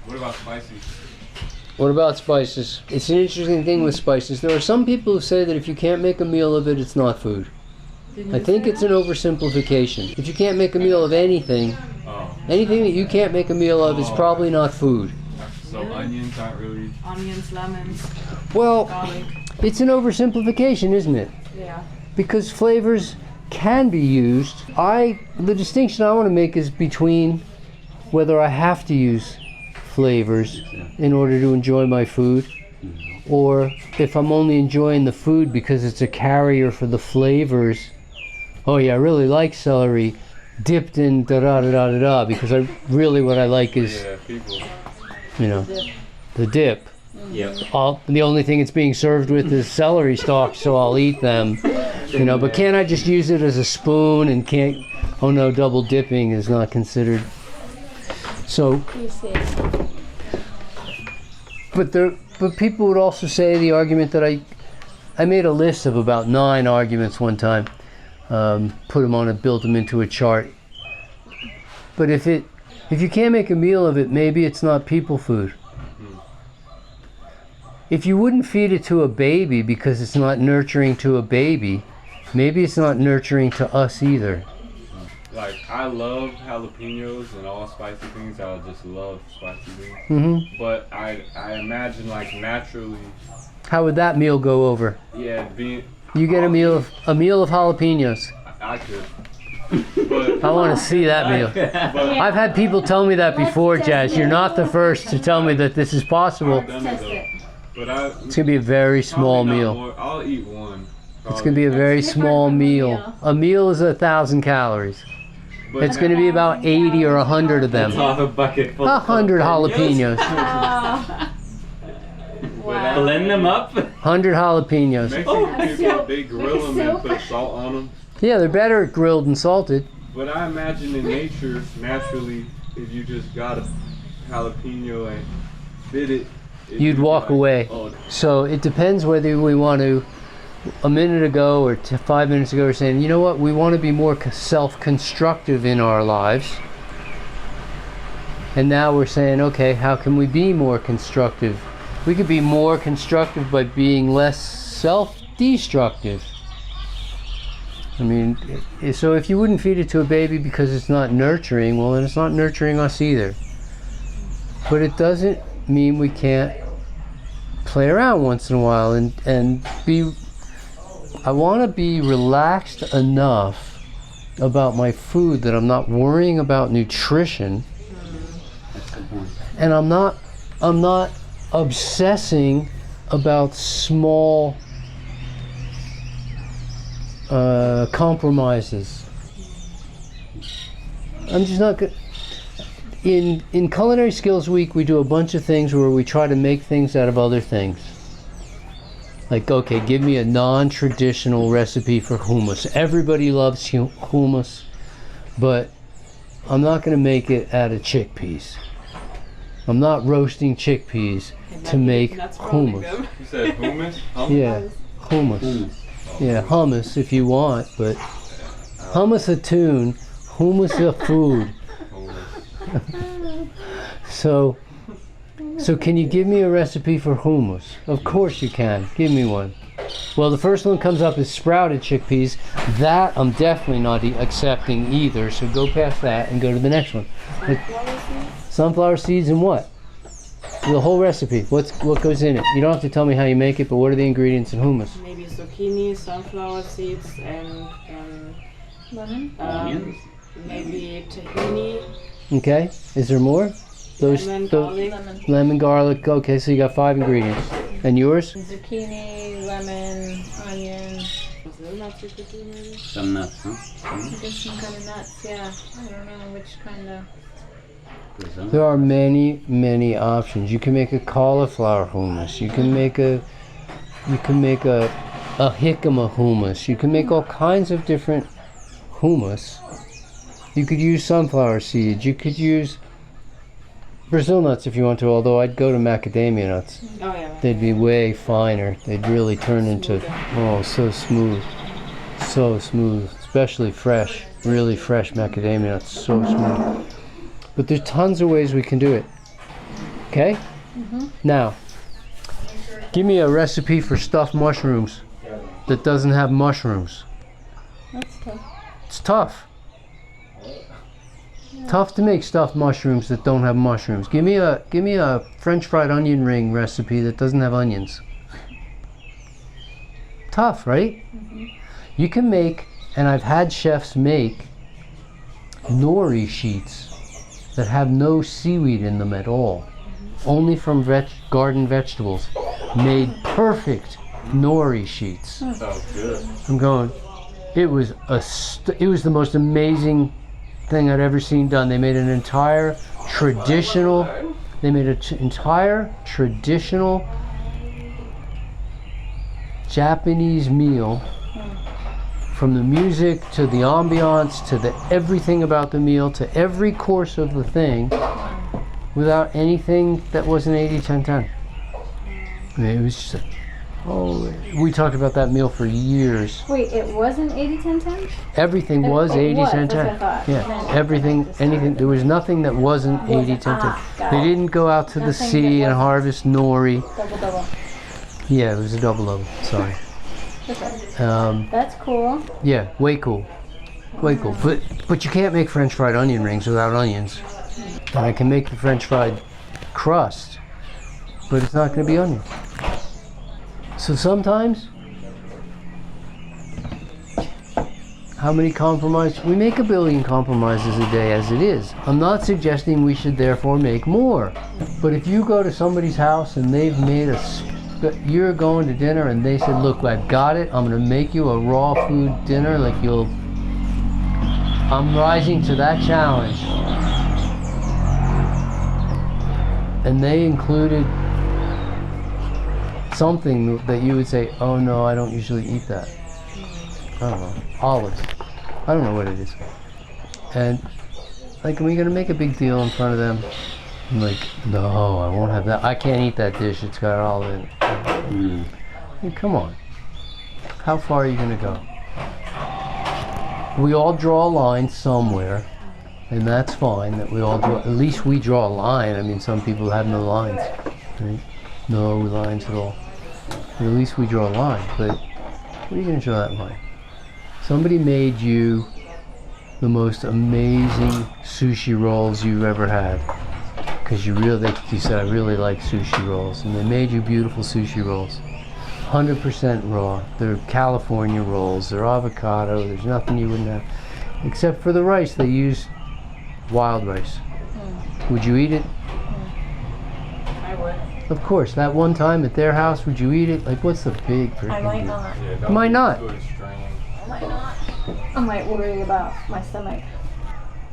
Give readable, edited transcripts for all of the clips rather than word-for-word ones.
What about spicy? What about spices? It's an interesting thing with spices. There are some people who say that if you can't make a meal of it, it's not food. I think it's an oversimplification. If you can't make a meal of anything, anything that you can't make a meal of is probably not food. So onions aren't really... Onions, lemons, Well, garlic. it's an oversimplification, isn't it? Yeah. Because flavors can be used. The distinction I want to make is between whether I have to use flavors in order to enjoy my food, or if I'm only enjoying the food because it's a carrier for the flavors. Oh yeah, I really like celery dipped in da-da-da-da-da-da, because what I like is, you know, the dip. Yep. The only thing it's being served with is celery stalks, so I'll eat them. You know, but can't I just use it as a spoon and can't, oh no, double dipping is not considered. So, but people would also say the argument that I made a list of about 9 arguments one time, put them on and built them into a chart. But if you can't make a meal of it, maybe it's not people food. If you wouldn't feed it to a baby because it's not nurturing to a baby, maybe it's not nurturing to us either. Like, I love jalapenos and all spicy things. I just love spicy things. Mm-hmm. But I imagine, like, naturally... How would that meal go over? Yeah, You get a meal of jalapenos. I could. But I want to see that meal. But I've had people tell me that before, Jazz. You're not the first to tell me that this is possible. I've done it though. But It's going to be a very small meal. I'll eat one. It's going to be a very small meal. A meal is 1,000 calories. But It's going to be about 80 or 100 of them. Half a bucket full. 100 jalapenos. Wow. Blend them up. 100 jalapenos. Mexican people, they grill them and put salt on them. Yeah, they're better grilled and salted. But I imagine in nature, naturally, if you just got a jalapeno and bit it, You'd walk away. Oh, So it depends whether we want to, a minute ago or 5 minutes ago, we're saying, you know what, we want to be more self-constructive in our lives. And now we're saying, okay, how can we be more constructive? We could be more constructive by being less self-destructive. I mean, so if you wouldn't feed it to a baby because it's not nurturing, well, then it's not nurturing us either. But it doesn't mean we can't play around once in a while and be... I want to be relaxed enough about my food that I'm not worrying about nutrition, and I'm not obsessing about small compromises. I'm just not good. In Culinary Skills Week, we do a bunch of things where we try to make things out of other things. Like, okay, give me a non-traditional recipe for hummus. Everybody loves hummus, but I'm not going to make it out of chickpeas. I'm not roasting chickpeas to make hummus. You said hummus? Yeah, hummus. Yeah, hummus if you want, but hummus a tune, hummus a food. So can you give me a recipe for hummus? Of course you can. Give me one. Well, the first one comes up is sprouted chickpeas. That I'm definitely not accepting either, so go past that and go to the next one. Sunflower seeds and what? The whole recipe. What goes in it? You don't have to tell me how you make it, but what are the ingredients in hummus? Maybe zucchini, sunflower seeds, and Onions. maybe tahini, Okay. Is there more? lemon, garlic. Lemon, garlic. Okay, so you got 5 ingredients. And yours? Zucchini, lemon, onion. Brazil nuts you could do maybe. Some nuts, huh? I guess some kind of nuts, yeah. I don't know which kind of. There are many, many options. You can make a cauliflower hummus. You can make a jicama hummus. You can make all kinds of different hummus. You could use sunflower seeds. You could use Brazil nuts if you want to, although I'd go to macadamia nuts. Oh yeah. They'd be way finer. They'd really turn into, oh, so smooth. So smooth. Especially fresh, really fresh macadamia nuts. So smooth. But there's tons of ways we can do it. Okay? Now, give me a recipe for stuffed mushrooms that doesn't have mushrooms. That's tough. It's tough. Tough to make stuffed mushrooms that don't have mushrooms. Give me a French fried onion ring recipe that doesn't have onions. Tough, right? You can make, and I've had chefs make, nori sheets that have no seaweed in them at all. Only from garden vegetables. Made perfect nori sheets. Sounds good. I'm going, it was the most amazing thing I'd ever seen done. They made an entire traditional Japanese meal, from the music to the ambiance to the everything about the meal to every course of the thing, without anything that wasn't 80-10-10. I mean, it was just we talked about that meal for years. Wait, it wasn't 80-10-10? Everything was It was, 80-10-10. that's what I thought. Yeah, Then everything, anything. There was nothing that wasn't 80-10-10. got They it. didn't go out to the Nothing sea that and harvest nori. Double. Yeah, it was a double. Sorry. Okay. That's cool. Yeah, way cool. Way cool. But you can't make French fried onion rings without onions. And I can make the French fried crust, but it's not going to be onion. So sometimes, how many compromises? We make 1 billion compromises a day as it is. I'm not suggesting we should therefore make more. But if you go to somebody's house and they've made you're going to dinner and they said, look, I've got it. I'm going to make you a raw food dinner. I'm rising to that challenge. And they included something that you would say, oh no, I don't usually eat that. I don't know, olives. I don't know what it is. And like, are we gonna make a big deal in front of them? I'm like, no, I won't have that. I can't eat that dish, it's got olive in it. I mean, come on. How far are you gonna go? We all draw a line somewhere, and that's fine that we all draw, at least we draw a line. I mean, some people have no lines, right? No lines at all. But at least we draw a line. But where are you going to draw that line? Somebody made you the most amazing sushi rolls you've ever had. Because you said, I really like sushi rolls. And they made you beautiful sushi rolls. 100% raw. They're California rolls. They're avocado. There's nothing you wouldn't have. Except for the rice. They use wild rice. Would you eat it? I would. Of course. That one time at their house, would you eat it? Like, what's the big freaking I might deal? not. Yeah, You might not. I might not. I might worry about my stomach.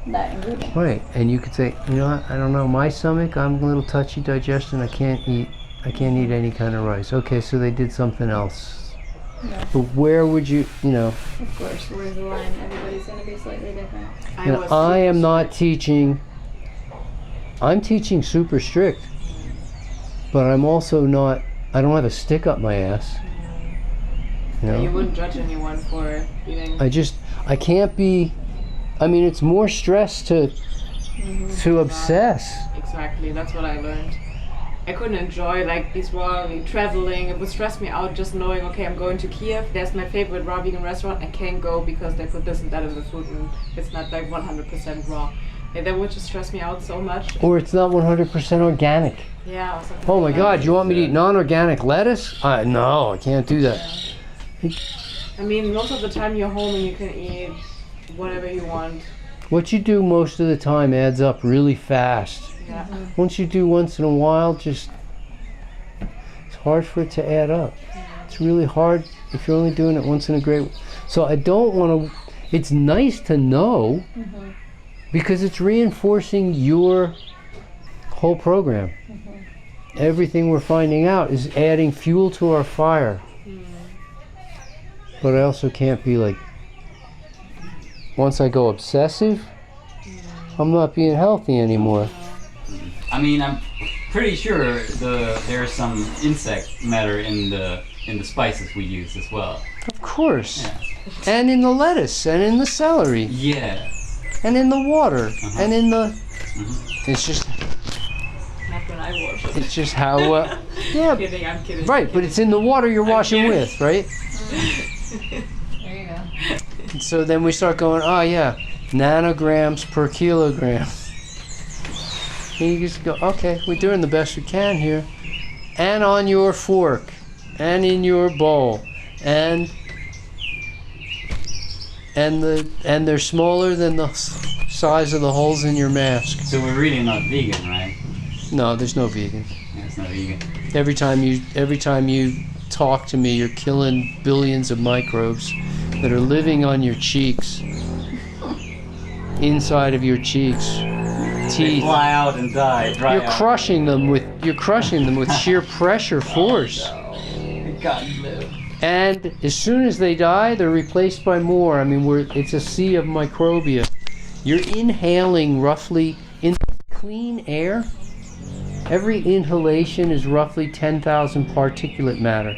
That ingredient. Right, and you could say, you know what, I don't know, my stomach, I'm a little touchy digestion, I can't eat any kind of rice. Okay, so they did something else. Yeah. But where would you, Of course, where's the line? Everybody's going to be slightly different. I am not teaching, I'm teaching super strict, but I'm also not, I don't have a stick up my ass. You wouldn't judge anyone for eating. I can't be, I mean, it's more stress to obsess. Exactly, that's what I learned. I couldn't enjoy these raw traveling. It would stress me out just knowing, okay, I'm going to Kiev. There's my favorite raw vegan restaurant. I can't go because they put this and that in the food and it's not 100% raw. And that would just stress me out so much. Or it's not 100% organic. Yeah. Or something Oh my like God, that. you want me to eat non-organic lettuce? No, I can't do that. I mean, most of the time you're home and you can eat whatever you want. What you do most of the time adds up really fast. Yeah. Once you do once in a while, it's hard for it to add up. It's really hard if you're only doing it once in a great. So I don't want to. It's nice to know because it's reinforcing your whole program. Everything we're finding out is adding fuel to our fire. But I also can't be like. Once I go obsessive, I'm not being healthy anymore. I mean, I'm pretty sure there's some insect matter in the spices we use as well. Of course. Yeah. And in the lettuce, and in the celery, Yeah. and in the water, and in the... It's just... Not when I wash it. It's just how, yeah, Kidding, I'm kidding. right, but it's in the water you're washing kidding. with, right? There you go. And so then we start going, oh yeah, nanograms per kilogram. And you just go, okay, we're doing the best we can here. And on your fork, and in your bowl, and they're smaller than the size of the holes in your mask. So we're really not vegan, right? No, there's no vegan. Yeah, it's not vegan. Every time you talk to me, you're killing billions of microbes that are living on your cheeks, inside of your cheeks, They teeth. fly out and die. Dry You're out. crushing them with sheer pressure force. It can't live. And as soon as they die, they're replaced by more. I mean, it's a sea of microbia. You're inhaling roughly, in clean air, every inhalation is roughly 10,000 particulate matter.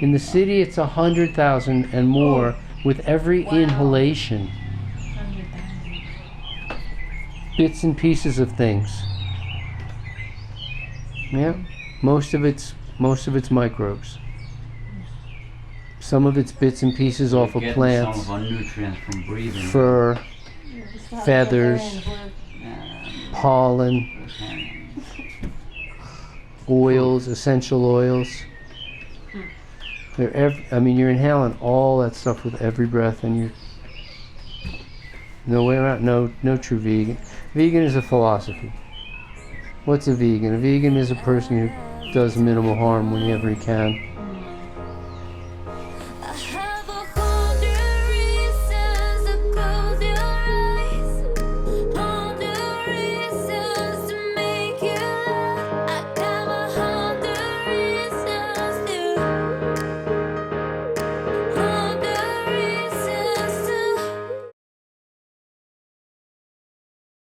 In the city, it's 100,000 and more with every inhalation. Bits and pieces of things. Yeah, most of it's microbes. Some of it's bits and pieces off of Getting plants, some of our nutrients from breathing. fur, feathers, pollen, oils, essential oils. You're inhaling all that stuff with every breath, and you're no way around. No true vegan. Vegan is a philosophy. What's a vegan? A vegan is a person who does minimal harm whenever he can.